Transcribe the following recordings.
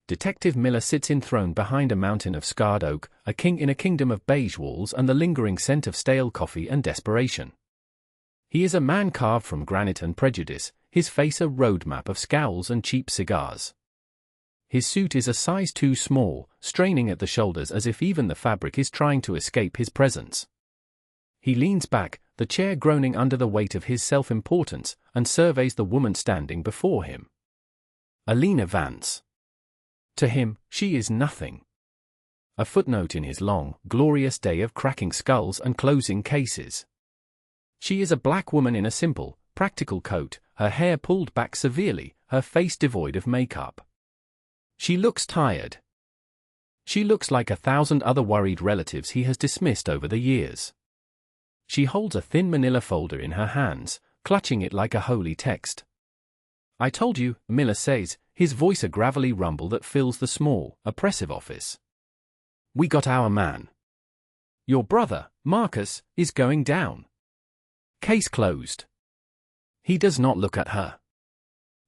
Detective Miller sits enthroned behind a mountain of scarred oak, a king in a kingdom of beige walls and the lingering scent of stale coffee and desperation. He is a man carved from granite and prejudice, his face a roadmap of scowls and cheap cigars. His suit is a size too small, straining at the shoulders as if even the fabric is trying to escape his presence. He leans back, the chair groaning under the weight of his self-importance, and surveys the woman standing before him. Alina Vance. To him, she is nothing. A footnote in his long, glorious day of cracking skulls and closing cases. She is a black woman in a simple, practical coat, her hair pulled back severely, her face devoid of makeup. She looks tired. She looks like 1,000 other worried relatives he has dismissed over the years. She holds a thin manila folder in her hands, clutching it like a holy text. "I told you," Miller says, his voice a gravelly rumble that fills the small, oppressive office. "We got our man. Your brother, Marcus, is going down. Case closed." He does not look at her.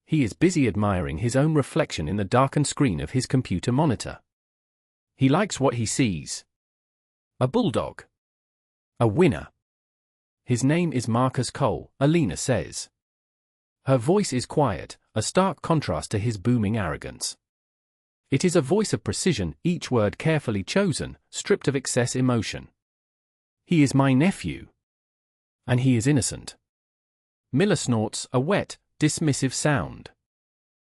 He is busy admiring his own reflection in the darkened screen of his computer monitor. He likes what he sees. A bulldog. A winner. His name is Marcus Cole, Alina says. Her voice is quiet, a stark contrast to his booming arrogance. It is a voice of precision, each word carefully chosen, stripped of excess emotion. "He is my nephew. And he is innocent." Miller snorts, a wet, dismissive sound.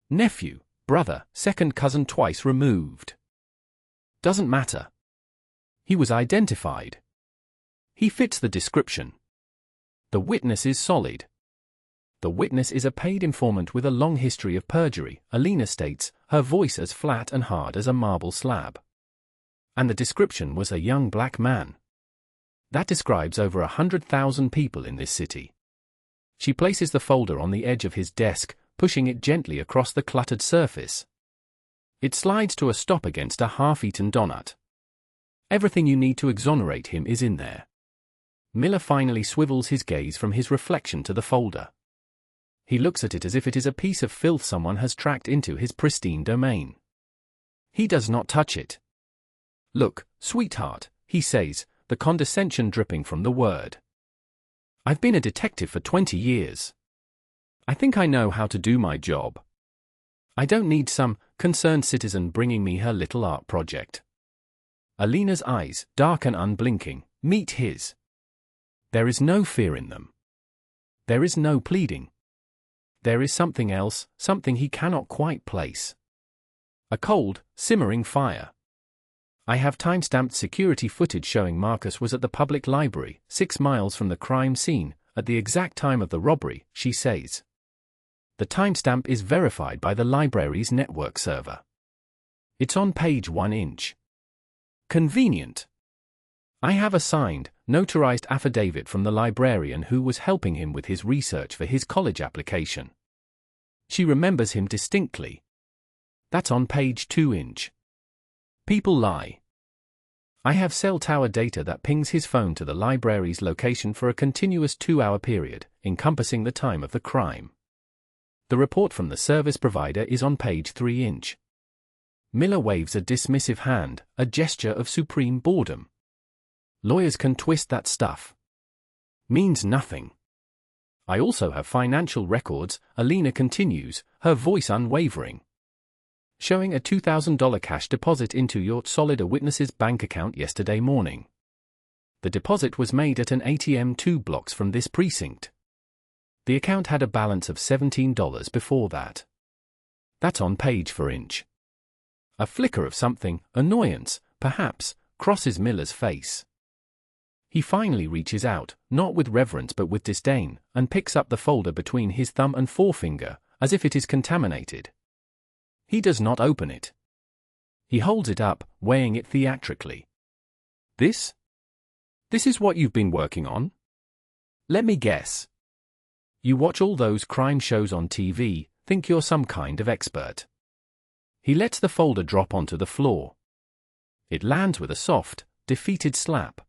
Nephew, brother, second cousin twice removed. Doesn't matter. He was identified. He fits the description. The witness is solid. The witness is a paid informant with a long history of perjury, Alina states, her voice as flat and hard as a marble slab. And the description was a young black man. That describes over 100,000 people in this city. She places the folder on the edge of his desk, pushing it gently across the cluttered surface. It slides to a stop against a half-eaten donut. Everything you need to exonerate him is in there. Miller finally swivels his gaze from his reflection to the folder. He looks at it as if it is a piece of filth someone has tracked into his pristine domain. He does not touch it. "Look, sweetheart," he says, the condescension dripping from the word. "I've been a detective for 20 years. I think I know how to do my job. I don't need some concerned citizen bringing me her little art project." Alina's eyes, dark and unblinking, meet his. There is no fear in them. There is no pleading. There is something else, something he cannot quite place. A cold, simmering fire. "I have time-stamped security footage showing Marcus was at the public library, 6 miles from the crime scene, at the exact time of the robbery," she says. The timestamp is verified by the library's network server. It's on page 1 inch. Convenient. I have a signed, notarized affidavit from the librarian who was helping him with his research for his college application. She remembers him distinctly. That's on page 2 inch. People lie. I have cell tower data that pings his phone to the library's location for a continuous 2-hour period, encompassing the time of the crime. The report from the service provider is on page 3 inch. Miller waves a dismissive hand, a gesture of supreme boredom. Lawyers can twist that stuff. Means nothing. I also have financial records, Alina continues, her voice unwavering. Showing a $2,000 cash deposit into your solid a witness's bank account yesterday morning. The deposit was made at an ATM 2 blocks from this precinct. The account had a balance of $17 before that. That's on page 4 inch. A flicker of something, annoyance, perhaps, crosses Miller's face. He finally reaches out, not with reverence but with disdain, and picks up the folder between his thumb and forefinger, as if it is contaminated. He does not open it. He holds it up, weighing it theatrically. This is what you've been working on? Let me guess. You watch all those crime shows on TV, think you're some kind of expert. He lets the folder drop onto the floor. It lands with a soft, defeated slap.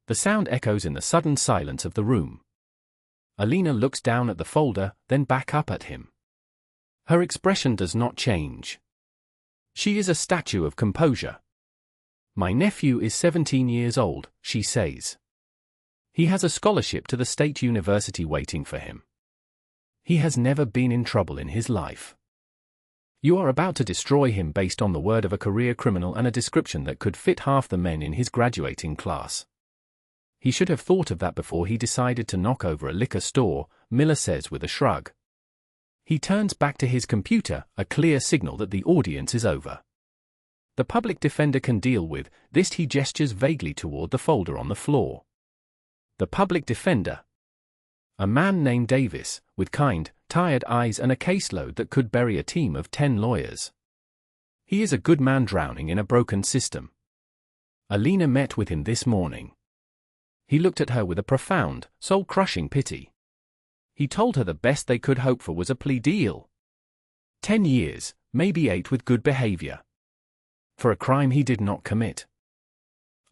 The sound echoes in the sudden silence of the room. Alina looks down at the folder, then back up at him. Her expression does not change. She is a statue of composure. My nephew is 17 years old, she says. He has a scholarship to the state university waiting for him. He has never been in trouble in his life. You are about to destroy him based on the word of a career criminal and a description that could fit half the men in his graduating class. He should have thought of that before he decided to knock over a liquor store, Miller says with a shrug. He turns back to his computer, a clear signal that the audience is over. The public defender can deal with this. He gestures vaguely toward the folder on the floor. The public defender. A man named Davis, with kind, tired eyes and a caseload that could bury a team of 10 lawyers. He is a good man drowning in a broken system. Alina met with him this morning. He looked at her with a profound, soul-crushing pity. He told her the best they could hope for was a plea deal. 10 years, maybe 8 with good behavior. For a crime he did not commit.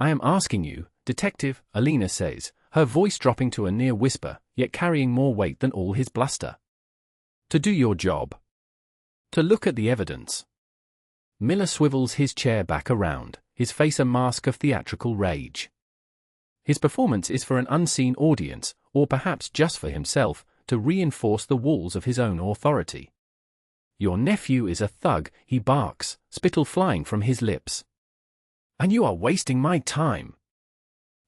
I am asking you, Detective, Alina says, her voice dropping to a near whisper, yet carrying more weight than all his bluster. To do your job. To look at the evidence. Miller swivels his chair back around, his face a mask of theatrical rage. His performance is for an unseen audience, or perhaps just for himself, to reinforce the walls of his own authority. Your nephew is a thug, he barks, spittle flying from his lips. And you are wasting my time.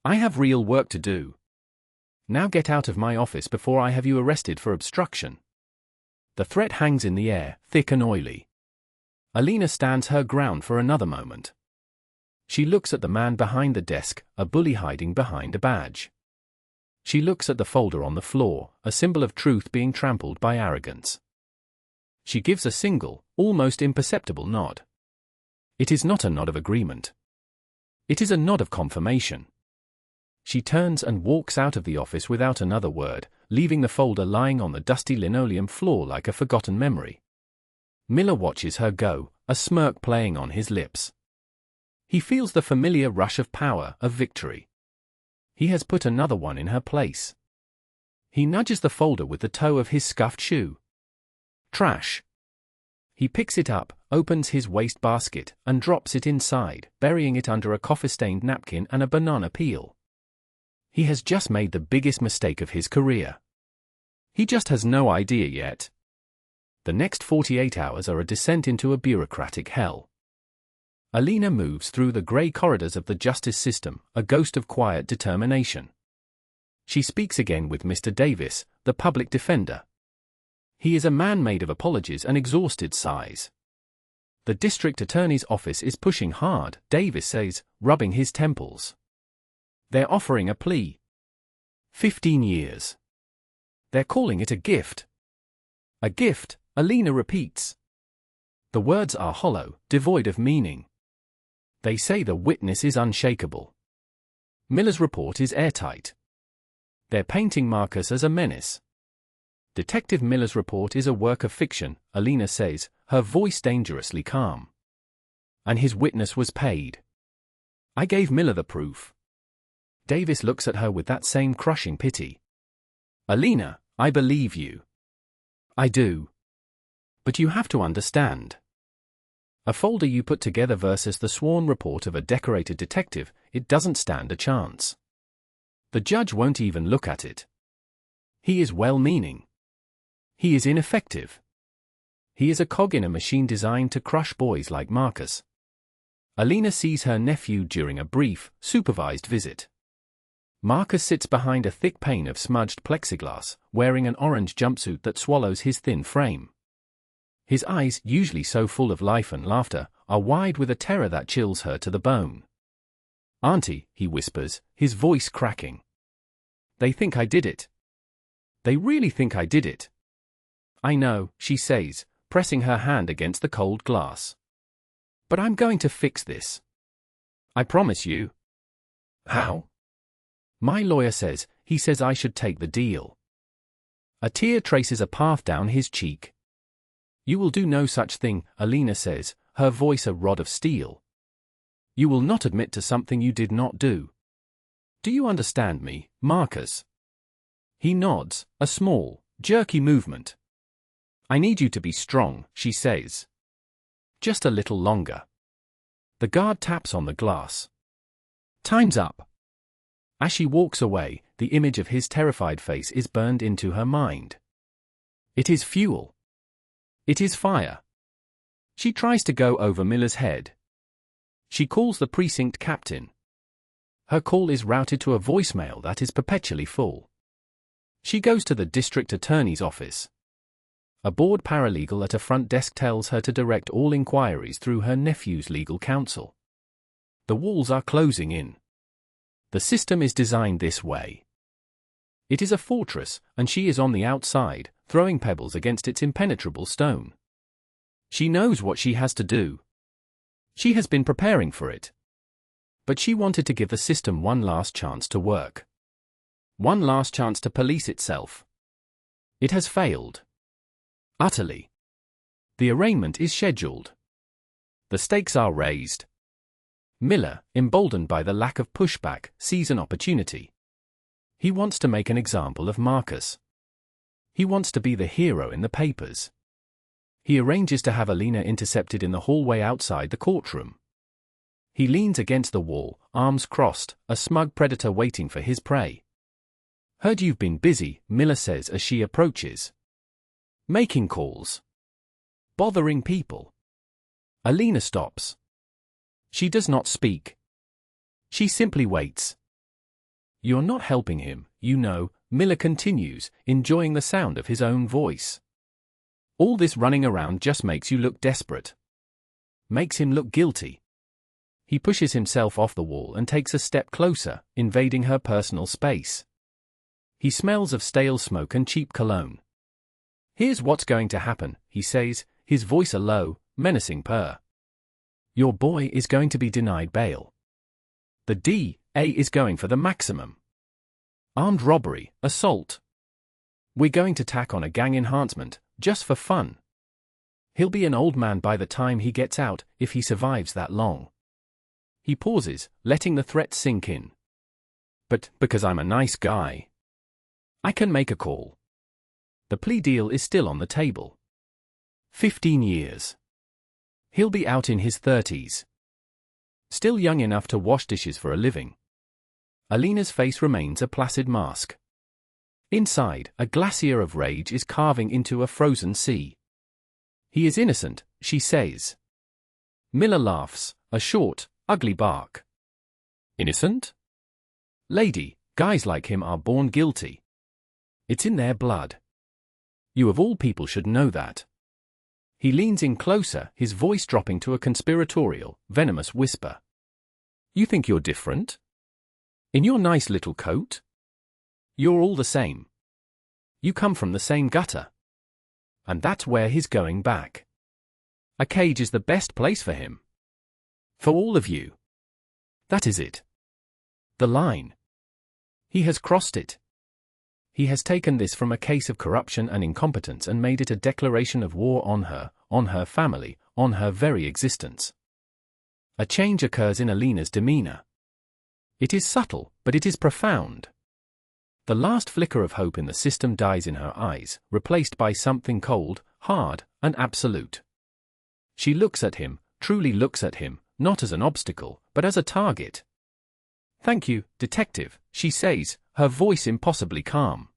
I have real work to do. Now get out of my office before I have you arrested for obstruction. The threat hangs in the air, thick and oily. Alina stands her ground for another moment. She looks at the man behind the desk, a bully hiding behind a badge. She looks at the folder on the floor, a symbol of truth being trampled by arrogance. She gives a single, almost imperceptible nod. It is not a nod of agreement. It is a nod of confirmation. She turns and walks out of the office without another word, leaving the folder lying on the dusty linoleum floor like a forgotten memory. Miller watches her go, a smirk playing on his lips. He feels the familiar rush of power, of victory. He has put another one in her place. He nudges the folder with the toe of his scuffed shoe. Trash. He picks it up, opens his wastebasket, and drops it inside, burying it under a coffee-stained napkin and a banana peel. He has just made the biggest mistake of his career. He just has no idea yet. The next 48 hours are a descent into a bureaucratic hell. Alina moves through the grey corridors of the justice system, a ghost of quiet determination. She speaks again with Mr. Davis, the public defender. He is a man made of apologies and exhausted sighs. The district attorney's office is pushing hard, Davis says, rubbing his temples. They're offering a plea. 15 years. They're calling it a gift. A gift, Alina repeats. The words are hollow, devoid of meaning. They say the witness is unshakable. Miller's report is airtight. They're painting Marcus as a menace. Detective Miller's report is a work of fiction, Alina says, her voice dangerously calm. And his witness was paid. I gave Miller the proof. Davis looks at her with that same crushing pity. Alina, I believe you. I do. But you have to understand. A folder you put together versus the sworn report of a decorated detective, it doesn't stand a chance. The judge won't even look at it. He is well-meaning. He is ineffective. He is a cog in a machine designed to crush boys like Marcus. Alina sees her nephew during a brief, supervised visit. Marcus sits behind a thick pane of smudged plexiglass, wearing an orange jumpsuit that swallows his thin frame. His eyes, usually so full of life and laughter, are wide with a terror that chills her to the bone. Auntie, he whispers, his voice cracking. They think I did it. They really think I did it. I know, she says, pressing her hand against the cold glass. But I'm going to fix this. I promise you. How? My lawyer says, he says I should take the deal. A tear traces a path down his cheek. You will do no such thing, Alina says, her voice a rod of steel. You will not admit to something you did not do. Do you understand me, Marcus? He nods, a small, jerky movement. I need you to be strong, she says. Just a little longer. The guard taps on the glass. Time's up. As she walks away, the image of his terrified face is burned into her mind. It is fuel. It is fire. She tries to go over Miller's head. She calls the precinct captain. Her call is routed to a voicemail that is perpetually full. She goes to the district attorney's office. A bored paralegal at a front desk tells her to direct all inquiries through her nephew's legal counsel. The walls are closing in. The system is designed this way. It is a fortress, and she is on the outside, throwing pebbles against its impenetrable stone. She knows what she has to do. She has been preparing for it. But she wanted to give the system one last chance to work. One last chance to police itself. It has failed. Utterly. The arraignment is scheduled. The stakes are raised. Miller, emboldened by the lack of pushback, sees an opportunity. He wants to make an example of Marcus. He wants to be the hero in the papers. He arranges to have Alina intercepted in the hallway outside the courtroom. He leans against the wall, arms crossed, a smug predator waiting for his prey. "Heard you've been busy," Miller says as she approaches. "Making calls. Bothering people." Alina stops. She does not speak. She simply waits. "You're not helping him, you know," Miller continues, enjoying the sound of his own voice. "All this running around just makes you look desperate. Makes him look guilty." He pushes himself off the wall and takes a step closer, invading her personal space. He smells of stale smoke and cheap cologne. "Here's what's going to happen," he says, his voice a low, menacing purr. "Your boy is going to be denied bail. The DA is going for the maximum. Armed robbery, assault. We're going to tack on a gang enhancement, just for fun. He'll be an old man by the time he gets out, if he survives that long." He pauses, letting the threat sink in. "But, because I'm a nice guy, I can make a call." The plea deal is still on the table. 15 years. He'll be out in his 30s. Still young enough to wash dishes for a living. Alina's face remains a placid mask. Inside, a glacier of rage is carving into a frozen sea. "He is innocent," she says. Miller laughs, a short, ugly bark. "Innocent? Lady, guys like him are born guilty. It's in their blood. You of all people should know that." He leans in closer, his voice dropping to a conspiratorial, venomous whisper. "You think you're different? In your nice little coat? You're all the same. You come from the same gutter. And that's where he's going back. A cage is the best place for him. For all of you. That is it. The line. He has crossed it. He has taken this from a case of corruption and incompetence and made it a declaration of war on her family, on her very existence." A change occurs in Alina's demeanor. It is subtle, but it is profound. The last flicker of hope in the system dies in her eyes, replaced by something cold, hard, and absolute. She looks at him, truly looks at him, not as an obstacle, but as a target. "Thank you, detective," she says, her voice impossibly calm.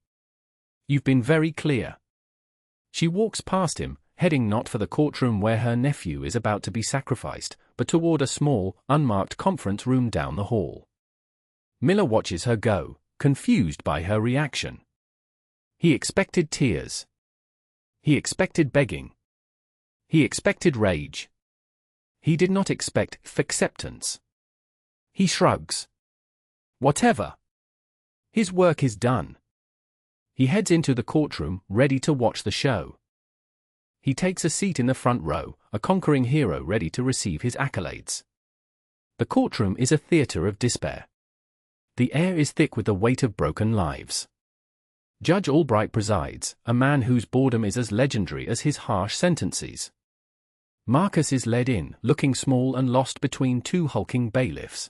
"You've been very clear." She walks past him, heading not for the courtroom where her nephew is about to be sacrificed, but toward a small, unmarked conference room down the hall. Miller watches her go, confused by her reaction. He expected tears. He expected begging. He expected rage. He did not expect acceptance. He shrugs. Whatever. His work is done. He heads into the courtroom, ready to watch the show. He takes a seat in the front row, a conquering hero ready to receive his accolades. The courtroom is a theater of despair. The air is thick with the weight of broken lives. Judge Albright presides, a man whose boredom is as legendary as his harsh sentences. Marcus is led in, looking small and lost between two hulking bailiffs.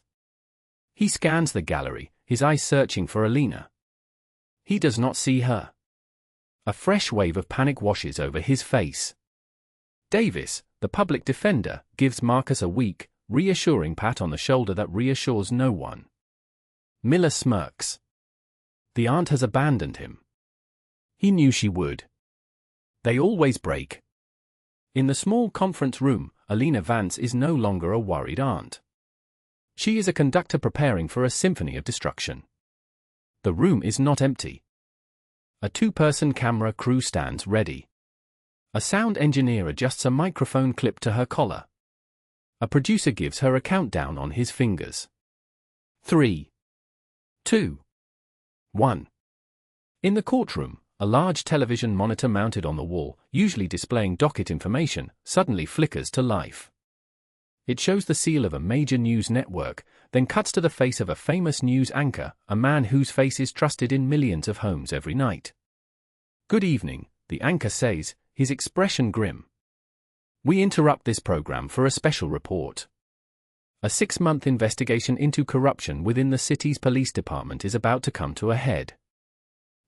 He scans the gallery, his eyes searching for Alina. He does not see her. A fresh wave of panic washes over his face. Davis, The public defender gives Marcus a weak, reassuring pat on the shoulder that reassures no one. Miller smirks. The aunt has abandoned him. He knew she would. They always break. In the small conference room, Alina Vance is no longer a worried aunt. She is a conductor preparing for a symphony of destruction. The room is not empty. A two-person camera crew stands ready. A sound engineer adjusts a microphone clip to her collar. A producer gives her a countdown on his fingers. 3, 2, 1. In the courtroom, a large television monitor mounted on the wall, usually displaying docket information, suddenly flickers to life. It shows the seal of a major news network, then cuts to the face of a famous news anchor, a man whose face is trusted in millions of homes every night. Good evening, the anchor says, his expression grim. We interrupt this program for a special report. A 6-month investigation into corruption within the city's police department is about to come to a head.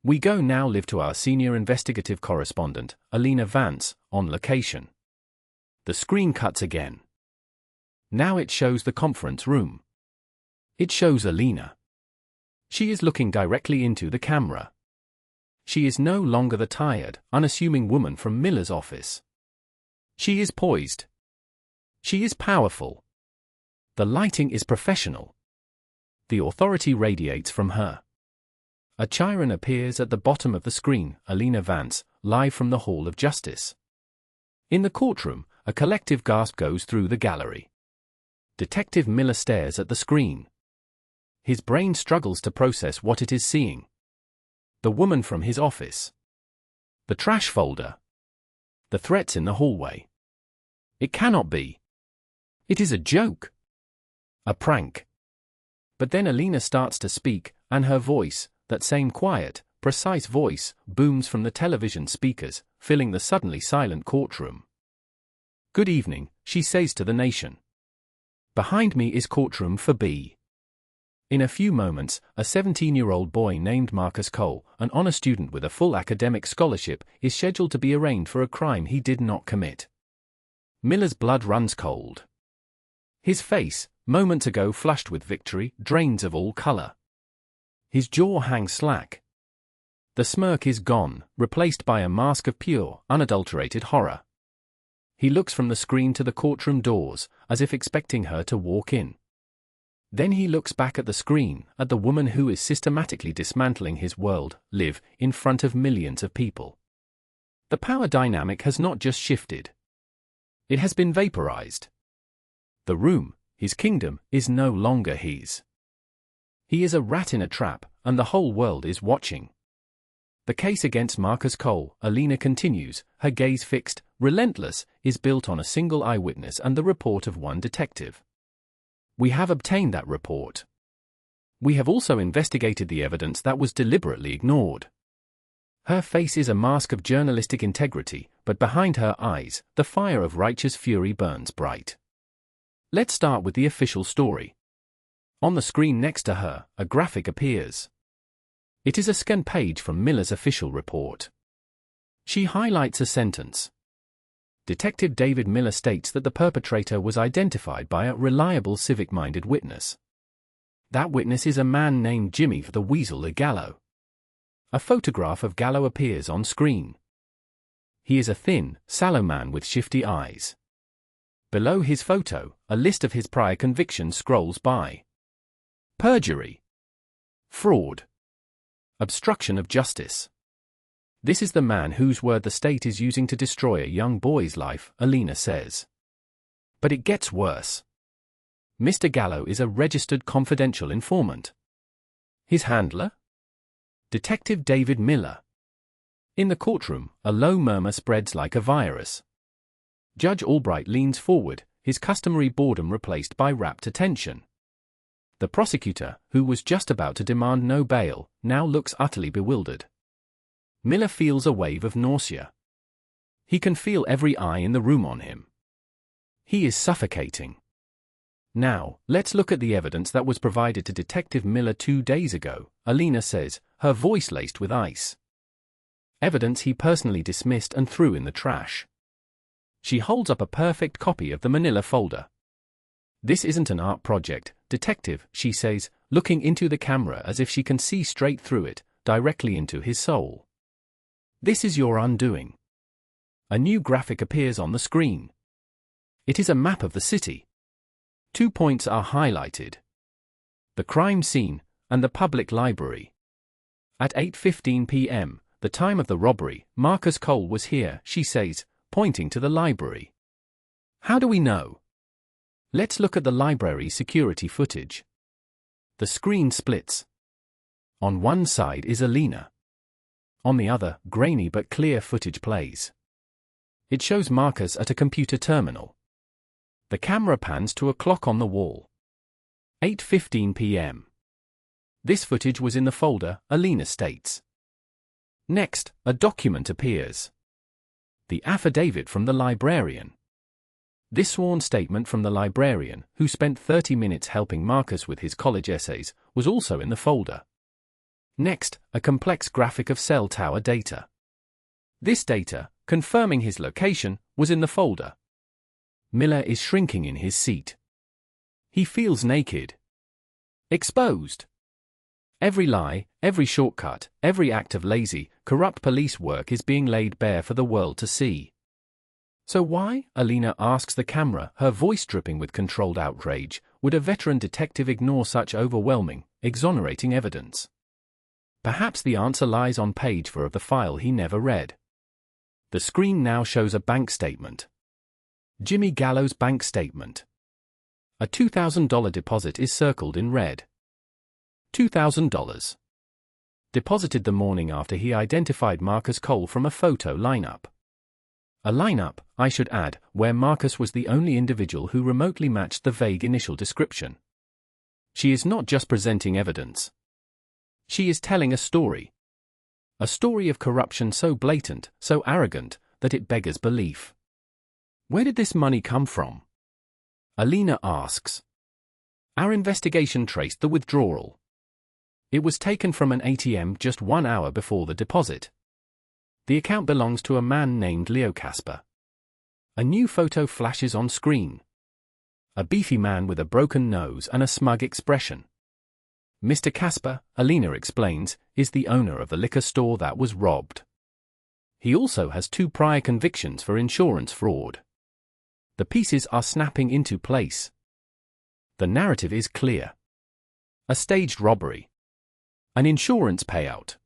We go now live to our senior investigative correspondent, Alina Vance, on location. The screen cuts again. Now it shows the conference room. It shows Alina. She is looking directly into the camera. She is no longer the tired, unassuming woman from Miller's office. She is poised. She is powerful. The lighting is professional. The authority radiates from her. A Chiron appears at the bottom of the screen, Alina Vance, live from the Hall of Justice. In the courtroom, a collective gasp goes through the gallery. Detective Miller stares at the screen. His brain struggles to process what it is seeing. The woman from his office. The trash folder. The threats in the hallway. It cannot be. It is a joke. A prank. But then Alina starts to speak, and her voice, that same quiet, precise voice, booms from the television speakers, filling the suddenly silent courtroom. Good evening, she says to the nation. Behind me is courtroom for B. In a few moments, a 17-year-old boy named Marcus Cole, an honor student with a full academic scholarship, is scheduled to be arraigned for a crime he did not commit. Miller's blood runs cold. His face, moments ago flushed with victory, drains of all color. His jaw hangs slack. The smirk is gone, replaced by a mask of pure, unadulterated horror. He looks from the screen to the courtroom doors, as if expecting her to walk in. Then he looks back at the screen, at the woman who is systematically dismantling his world, live, in front of millions of people. The power dynamic has not just shifted. It has been vaporized. The room, his kingdom, is no longer his. He is a rat in a trap, and the whole world is watching. The case against Marcus Cole, Alina continues, her gaze fixed, relentless, is built on a single eyewitness and the report of one detective. We have obtained that report. We have also investigated the evidence that was deliberately ignored. Her face is a mask of journalistic integrity, but behind her eyes, the fire of righteous fury burns bright. Let's start with the official story. On the screen next to her, a graphic appears. It is a scanned page from Miller's official report. She highlights a sentence. Detective David Miller states that the perpetrator was identified by a reliable civic-minded witness. That witness is a man named Jimmy the Weasel Gallo. A photograph of Gallo appears on screen. He is a thin, sallow man with shifty eyes. Below his photo, a list of his prior convictions scrolls by. Perjury. Fraud. Obstruction of justice. This is the man whose word the state is using to destroy a young boy's life, Alina says. But it gets worse. Mr. Gallo is a registered confidential informant. His handler? Detective David Miller. In the courtroom, a low murmur spreads like a virus. Judge Albright leans forward, his customary boredom replaced by rapt attention. The prosecutor, who was just about to demand no bail, now looks utterly bewildered. Miller feels a wave of nausea. He can feel every eye in the room on him. He is suffocating. Now, let's look at the evidence that was provided to Detective Miller 2 days ago, Alina says, her voice laced with ice. Evidence he personally dismissed and threw in the trash. She holds up a perfect copy of the manila folder. "This isn't an art project, detective," she says, looking into the camera as if she can see straight through it, directly into his soul. "This is your undoing." A new graphic appears on the screen. It is a map of the city. 2 points are highlighted: the crime scene and the public library. At 8:15 p.m., the time of the robbery, Marcus Cole was here, she says, pointing to the library. "How do we know?" "Let's look at the library security footage." The screen splits. On one side is Alina. On the other, grainy but clear footage plays. It shows Marcus at a computer terminal. The camera pans to a clock on the wall. 8:15 p.m. This footage was in the folder, Alina states. Next, a document appears. The affidavit from the librarian. This sworn statement from the librarian, who spent 30 minutes helping Marcus with his college essays, was also in the folder. Next, a complex graphic of cell tower data. This data, confirming his location, was in the folder. Miller is shrinking in his seat. He feels naked. Exposed. Every lie, every shortcut, every act of lazy, corrupt police work is being laid bare for the world to see. "So why," Alina asks the camera, her voice dripping with controlled outrage, "would a veteran detective ignore such overwhelming, exonerating evidence?" Perhaps the answer lies on page 4 of the file he never read. The screen now shows a bank statement. Jimmy Gallo's bank statement. A $2,000 deposit is circled in red. $2,000. Deposited the morning after he identified Marcus Cole from a photo lineup. A lineup, I should add, where Marcus was the only individual who remotely matched the vague initial description. She is not just presenting evidence. She is telling a story. A story of corruption so blatant, so arrogant, that it beggars belief. Where did this money come from? Alina asks. Our investigation traced the withdrawal. It was taken from an ATM just 1 hour before the deposit. The account belongs to a man named Leo Casper. A new photo flashes on screen. A beefy man with a broken nose and a smug expression. Mr. Casper, Alina explains, is the owner of the liquor store that was robbed. He also has 2 prior convictions for insurance fraud. The pieces are snapping into place. The narrative is clear. A staged robbery. An insurance payout.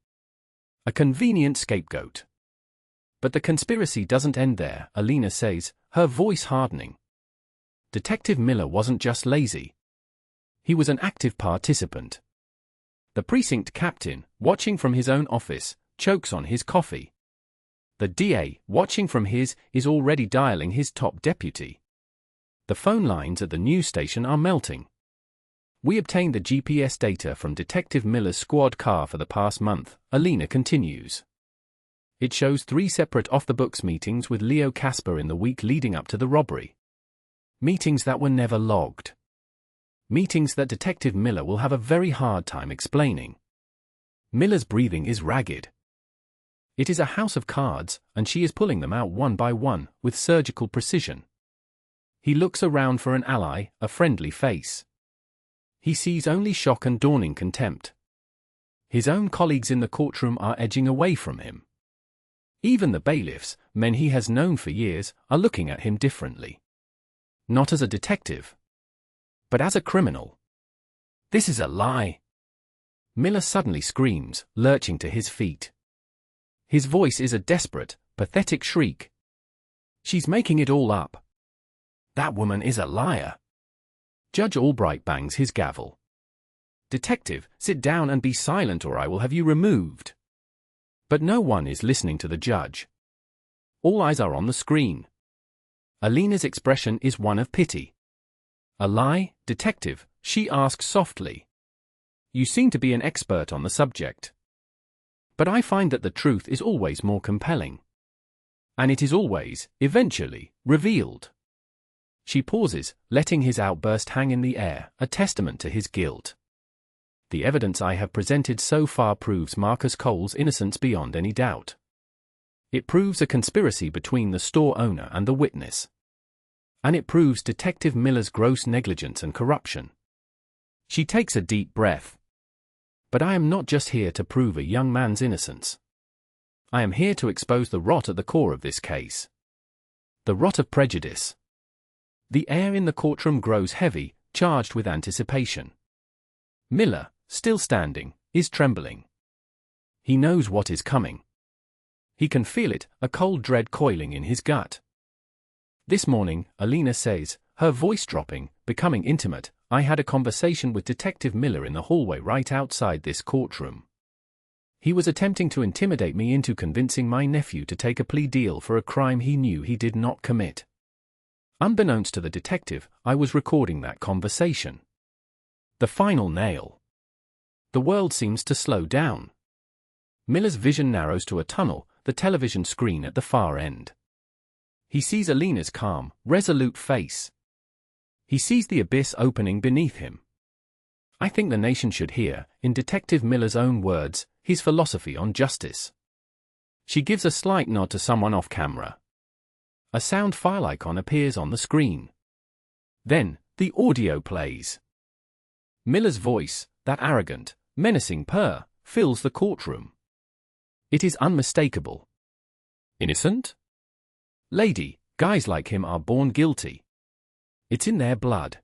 A convenient scapegoat. But the conspiracy doesn't end there, Alina says, her voice hardening. Detective Miller wasn't just lazy. He was an active participant. The precinct captain, watching from his own office, chokes on his coffee. The DA, watching from his, is already dialing his top deputy. The phone lines at the news station are melting. We obtained the GPS data from Detective Miller's squad car for the past month, Alina continues. It shows 3 separate off-the-books meetings with Leo Casper in the week leading up to the robbery. Meetings that were never logged. Meetings that Detective Miller will have a very hard time explaining. Miller's breathing is ragged. It is a house of cards, and she is pulling them out one by one, with surgical precision. He looks around for an ally, a friendly face. He sees only shock and dawning contempt. His own colleagues in the courtroom are edging away from him. Even the bailiffs, men he has known for years, are looking at him differently. Not as a detective, but as a criminal. This is a lie. Miller suddenly screams, lurching to his feet. His voice is a desperate, pathetic shriek. She's making it all up. That woman is a liar. Judge Albright bangs his gavel. Detective, sit down and be silent or I will have you removed. But no one is listening to the judge. All eyes are on the screen. Alina's expression is one of pity. A lie, detective? She asks softly. You seem to be an expert on the subject. But I find that the truth is always more compelling. And it is always, eventually, revealed. She pauses, letting his outburst hang in the air, a testament to his guilt. The evidence I have presented so far proves Marcus Cole's innocence beyond any doubt. It proves a conspiracy between the store owner and the witness. And it proves Detective Miller's gross negligence and corruption. She takes a deep breath. But I am not just here to prove a young man's innocence. I am here to expose the rot at the core of this case. The rot of prejudice. The air in the courtroom grows heavy, charged with anticipation. Miller, still standing, is trembling. He knows what is coming. He can feel it, a cold dread coiling in his gut. This morning, Alina says, her voice dropping, becoming intimate, I had a conversation with Detective Miller in the hallway right outside this courtroom. He was attempting to intimidate me into convincing my nephew to take a plea deal for a crime he knew he did not commit. Unbeknownst to the detective, I was recording that conversation. The final nail. The world seems to slow down. Miller's vision narrows to a tunnel, the television screen at the far end. He sees Alina's calm, resolute face. He sees the abyss opening beneath him. I think the nation should hear, in Detective Miller's own words, his philosophy on justice. She gives a slight nod to someone off camera. A sound file icon appears on the screen. Then, the audio plays. Miller's voice, that arrogant, menacing purr, fills the courtroom. It is unmistakable. Innocent? Lady, guys like him are born guilty. It's in their blood.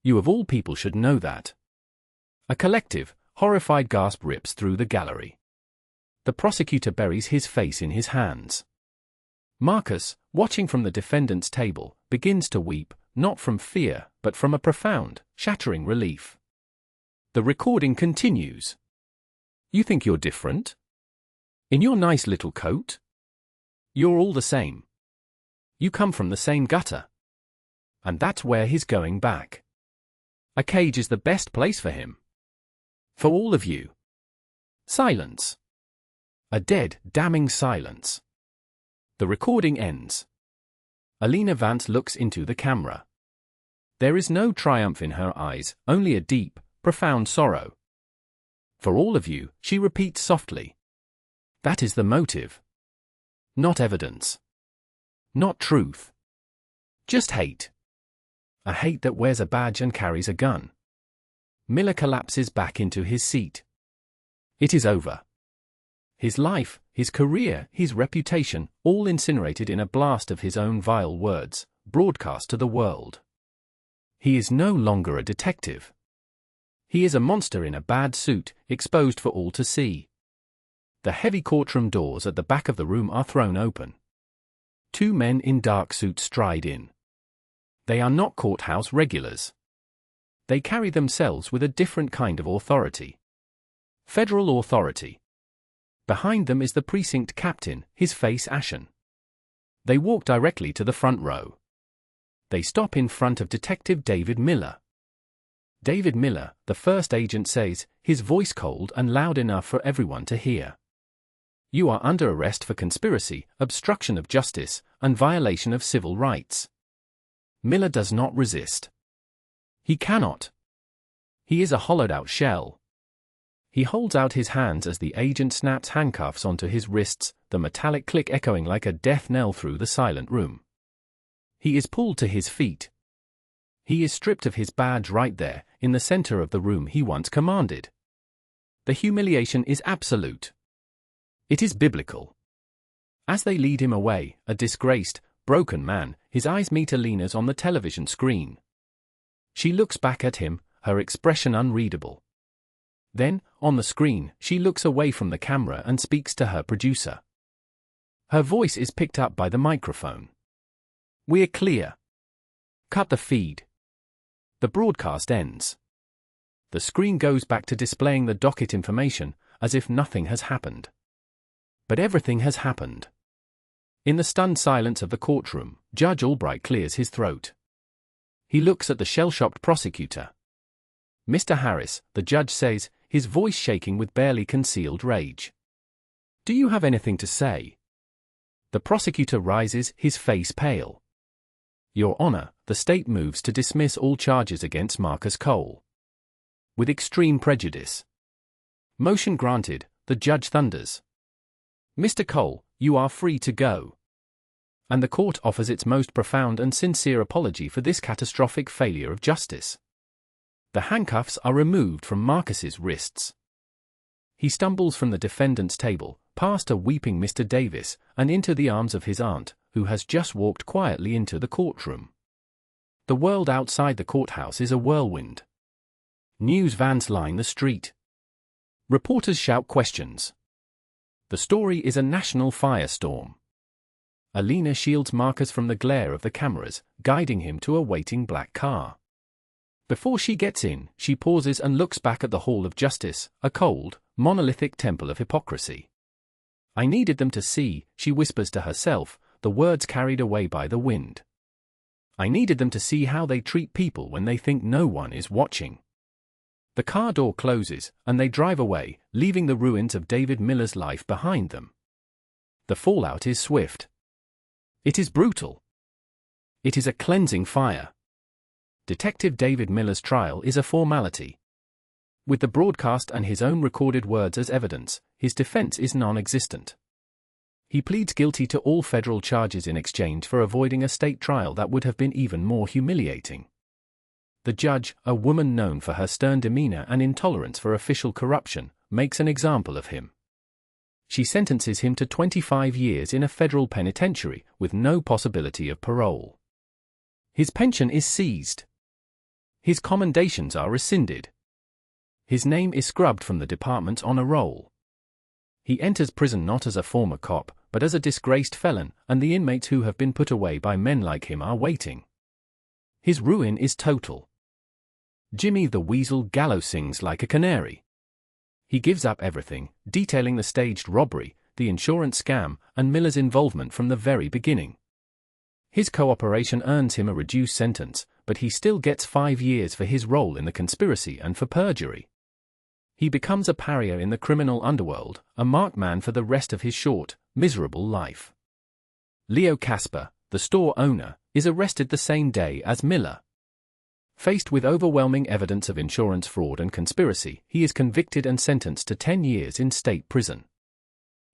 You of all people should know that. A collective, horrified gasp rips through the gallery. The prosecutor buries his face in his hands. Marcus, watching from the defendant's table, begins to weep, not from fear, but from a profound, shattering relief. The recording continues. You think you're different? In your nice little coat? You're all the same. You come from the same gutter. And that's where he's going back. A cage is the best place for him. For all of you. Silence. A dead, damning silence. The recording ends. Alina Vance looks into the camera. There is no triumph in her eyes, only a deep, profound sorrow. For all of you, she repeats softly. That is the motive. Not evidence. Not truth. Just hate. A hate that wears a badge and carries a gun. Miller collapses back into his seat. It is over. His life, his career, his reputation, all incinerated in a blast of his own vile words, broadcast to the world. He is no longer a detective. He is a monster in a bad suit, exposed for all to see. The heavy courtroom doors at the back of the room are thrown open. Two men in dark suits stride in. They are not courthouse regulars. They carry themselves with a different kind of authority. Federal authority. Behind them is the precinct captain, his face ashen. They walk directly to the front row. They stop in front of Detective David Miller. David Miller, the first agent says, his voice cold and loud enough for everyone to hear. You are under arrest for conspiracy, obstruction of justice, and violation of civil rights. Miller does not resist. He cannot. He is a hollowed-out shell. He holds out his hands as the agent snaps handcuffs onto his wrists, the metallic click echoing like a death knell through the silent room. He is pulled to his feet. He is stripped of his badge right there, in the center of the room he once commanded. The humiliation is absolute. It is biblical. As they lead him away, a disgraced, broken man, his eyes meet Alina's on the television screen. She looks back at him, her expression unreadable. Then, on the screen, she looks away from the camera and speaks to her producer. Her voice is picked up by the microphone. We're clear. Cut the feed. The broadcast ends. The screen goes back to displaying the docket information, as if nothing has happened. But everything has happened. In the stunned silence of the courtroom, Judge Albright clears his throat. He looks at the shell-shocked prosecutor. Mr. Harris, the judge says, his voice shaking with barely concealed rage. Do you have anything to say? The prosecutor rises, his face pale. Your Honor, the state moves to dismiss all charges against Marcus Cole. With extreme prejudice. Motion granted, the judge thunders. Mr. Cole, "You are free to go." And the court offers its most profound and sincere apology for this catastrophic failure of justice. The handcuffs are removed from Marcus's wrists. He stumbles from the defendant's table, past a weeping Mr. Davis, and into the arms of his aunt, who has just walked quietly into the courtroom. The world outside the courthouse is a whirlwind. News vans line the street. Reporters shout questions. The story is a national firestorm. Alina shields Marcus from the glare of the cameras, guiding him to a waiting black car. Before she gets in, she pauses and looks back at the Hall of Justice, a cold, monolithic temple of hypocrisy. "I needed them to see," she whispers to herself, the words carried away by the wind. "I needed them to see how they treat people when they think no one is watching." The car door closes, and they drive away, leaving the ruins of David Miller's life behind them. The fallout is swift. It is brutal. It is a cleansing fire. Detective David Miller's trial is a formality. With the broadcast and his own recorded words as evidence, his defense is non-existent. He pleads guilty to all federal charges in exchange for avoiding a state trial that would have been even more humiliating. The judge, a woman known for her stern demeanor and intolerance for official corruption, makes an example of him. She sentences him to 25 years in a federal penitentiary, with no possibility of parole. His pension is seized. His commendations are rescinded. His name is scrubbed from the department's honor roll. He enters prison not as a former cop, but as a disgraced felon, and the inmates who have been put away by men like him are waiting. His ruin is total. Jimmy the Weasel Gallo sings like a canary. He gives up everything, detailing the staged robbery, the insurance scam, and Miller's involvement from the very beginning. His cooperation earns him a reduced sentence, but he still gets 5 years for his role in the conspiracy and for perjury. He becomes a pariah in the criminal underworld, a marked man for the rest of his short, miserable life. Leo Casper, the store owner, is arrested the same day as Miller. Faced with overwhelming evidence of insurance fraud and conspiracy, he is convicted and sentenced to 10 years in state prison.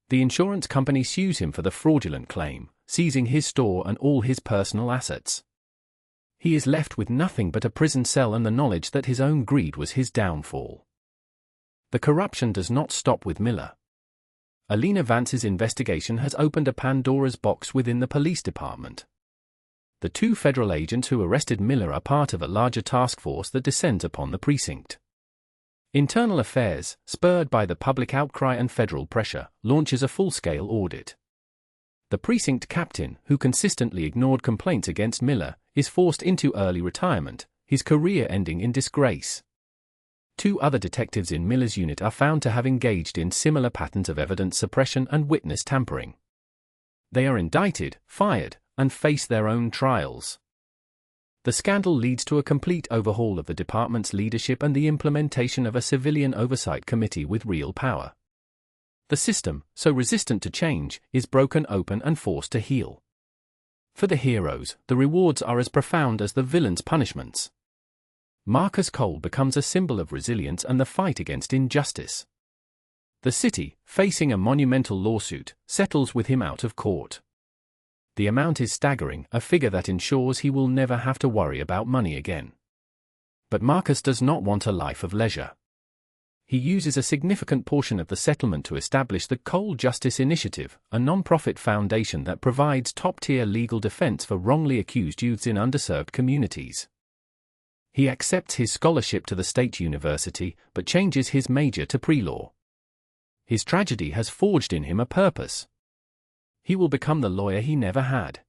The insurance company sues him for the fraudulent claim, seizing his store and all his personal assets. He is left with nothing but a prison cell and the knowledge that his own greed was his downfall. The corruption does not stop with Miller. Alina Vance's investigation has opened a Pandora's box within the police department. The 2 federal agents who arrested Miller are part of a larger task force that descends upon the precinct. Internal Affairs, spurred by the public outcry and federal pressure, launches a full-scale audit. The precinct captain, who consistently ignored complaints against Miller, is forced into early retirement, his career ending in disgrace. 2 other detectives in Miller's unit are found to have engaged in similar patterns of evidence suppression and witness tampering. They are indicted, fired, and face their own trials. The scandal leads to a complete overhaul of the department's leadership and the implementation of a civilian oversight committee with real power. The system, so resistant to change, is broken open and forced to heal. For the heroes, the rewards are as profound as the villains' punishments. Marcus Cole becomes a symbol of resilience and the fight against injustice. The city, facing a monumental lawsuit, settles with him out of court. The amount is staggering, a figure that ensures he will never have to worry about money again. But Marcus does not want a life of leisure. He uses a significant portion of the settlement to establish the Cole Justice Initiative, a non-profit foundation that provides top-tier legal defense for wrongly accused youths in underserved communities. He accepts his scholarship to the state university, but changes his major to pre-law. His tragedy has forged in him a purpose. He will become the lawyer he never had.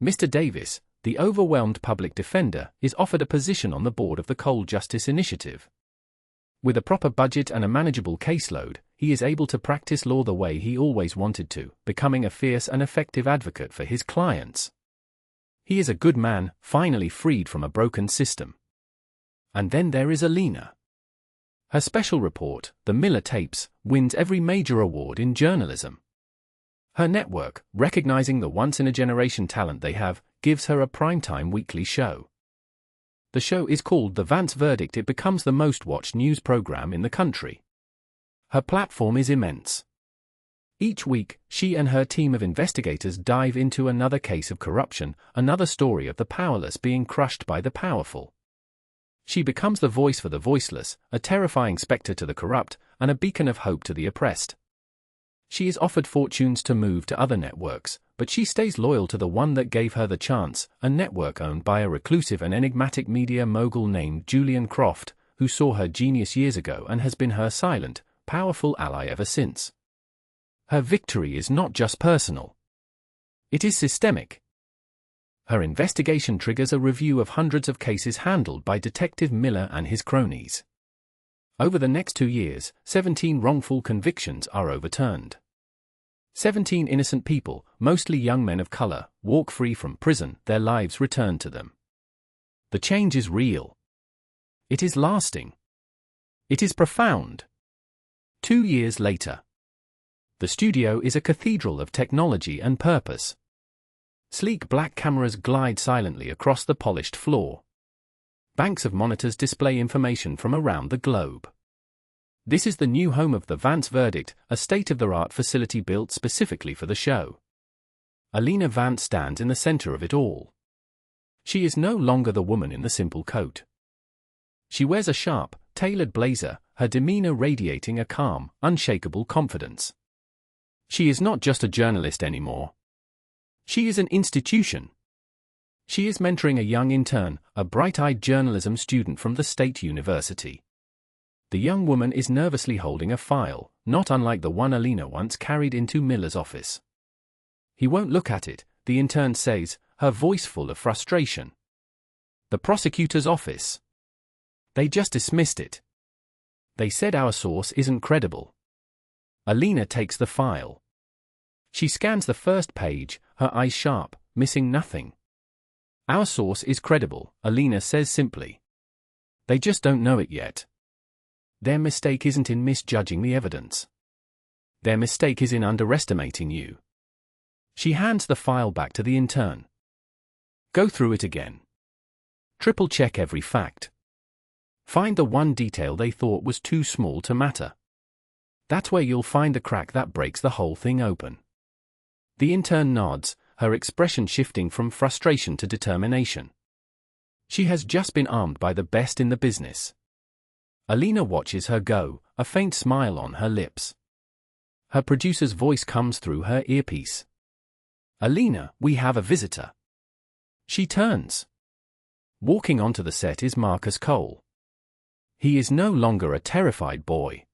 Mr. Davis, the overwhelmed public defender, is offered a position on the board of the Cole Justice Initiative. With a proper budget and a manageable caseload, he is able to practice law the way he always wanted to, becoming a fierce and effective advocate for his clients. He is a good man, finally freed from a broken system. And then there is Alina. Her special report, The Miller Tapes, wins every major award in journalism. Her network, recognizing the once-in-a-generation talent they have, gives her a primetime weekly show. The show is called The Vance Verdict. It becomes the most watched news program in the country. Her platform is immense. Each week, she and her team of investigators dive into another case of corruption, another story of the powerless being crushed by the powerful. She becomes the voice for the voiceless, a terrifying specter to the corrupt, and a beacon of hope to the oppressed. She is offered fortunes to move to other networks, but she stays loyal to the one that gave her the chance, a network owned by a reclusive and enigmatic media mogul named Julian Croft, who saw her genius years ago and has been her silent, powerful ally ever since. Her victory is not just personal. It is systemic. Her investigation triggers a review of hundreds of cases handled by Detective Miller and his cronies. Over the next 2 years, 17 wrongful convictions are overturned. 17 innocent people, mostly young men of color, walk free from prison, their lives return to them. The change is real. It is lasting. It is profound. 2 years later. The studio is a cathedral of technology and purpose. Sleek black cameras glide silently across the polished floor. Banks of monitors display information from around the globe. This is the new home of the Vance Verdict, a state-of-the-art facility built specifically for the show. Alina Vance stands in the center of it all. She is no longer the woman in the simple coat. She wears a sharp, tailored blazer, her demeanor radiating a calm, unshakable confidence. She is not just a journalist anymore. She is an institution. She is mentoring a young intern, a bright-eyed journalism student from the state university. The young woman is nervously holding a file, not unlike the one Alina once carried into Miller's office. He won't look at it, the intern says, her voice full of frustration. The prosecutor's office. They just dismissed it. They said our source isn't credible. Alina takes the file. She scans the first page, her eyes sharp, missing nothing. Our source is credible, Alina says simply. They just don't know it yet. Their mistake isn't in misjudging the evidence. Their mistake is in underestimating you. She hands the file back to the intern. Go through it again. Triple check every fact. Find the one detail they thought was too small to matter. That's where you'll find the crack that breaks the whole thing open. The intern nods, her expression shifting from frustration to determination. She has just been armed by the best in the business. Alina watches her go, a faint smile on her lips. Her producer's voice comes through her earpiece. Alina, we have a visitor. She turns. Walking onto the set is Marcus Cole. He is no longer a terrified boy.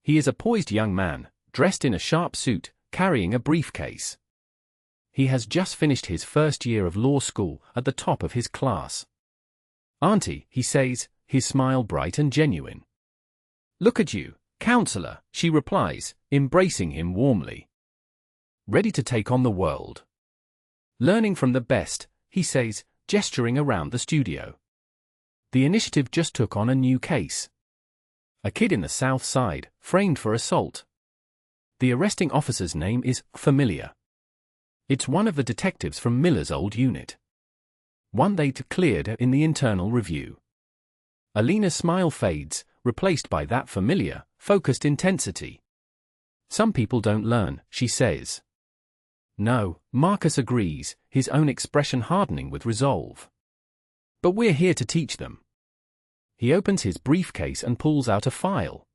He is a poised young man, dressed in a sharp suit, carrying a briefcase. He has just finished his first year of law school, at the top of his class. Auntie, he says, his smile bright and genuine. Look at you, counselor, she replies, embracing him warmly. Ready to take on the world. Learning from the best, he says, gesturing around the studio. The initiative just took on a new case. A kid in the South Side, framed for assault. The arresting officer's name is familiar. It's one of the detectives from Miller's old unit. One they'd cleared in the internal review. Alina's smile fades, replaced by that familiar, focused intensity. Some people don't learn, she says. No, Marcus agrees, his own expression hardening with resolve. But we're here to teach them. He opens his briefcase and pulls out a file.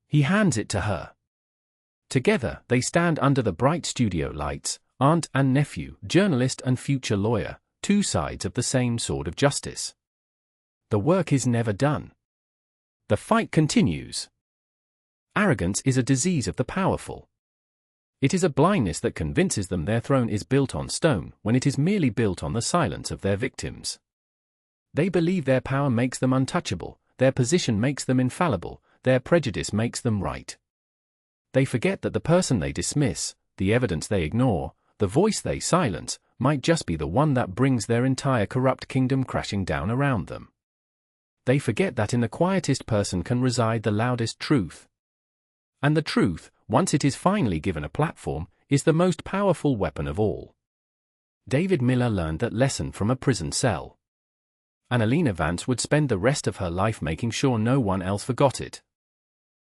He hands it to her. Together, they stand under the bright studio lights, aunt and nephew, journalist and future lawyer, two sides of the same sword of justice. The work is never done. The fight continues. Arrogance is a disease of the powerful. It is a blindness that convinces them their throne is built on stone when it is merely built on the silence of their victims. They believe their power makes them untouchable, their position makes them infallible, their prejudice makes them right. They forget that the person they dismiss, the evidence they ignore, the voice they silence, might just be the one that brings their entire corrupt kingdom crashing down around them. They forget that in the quietest person can reside the loudest truth. And the truth, once it is finally given a platform, is the most powerful weapon of all. David Miller learned that lesson from a prison cell. And Alina Vance would spend the rest of her life making sure no one else forgot it.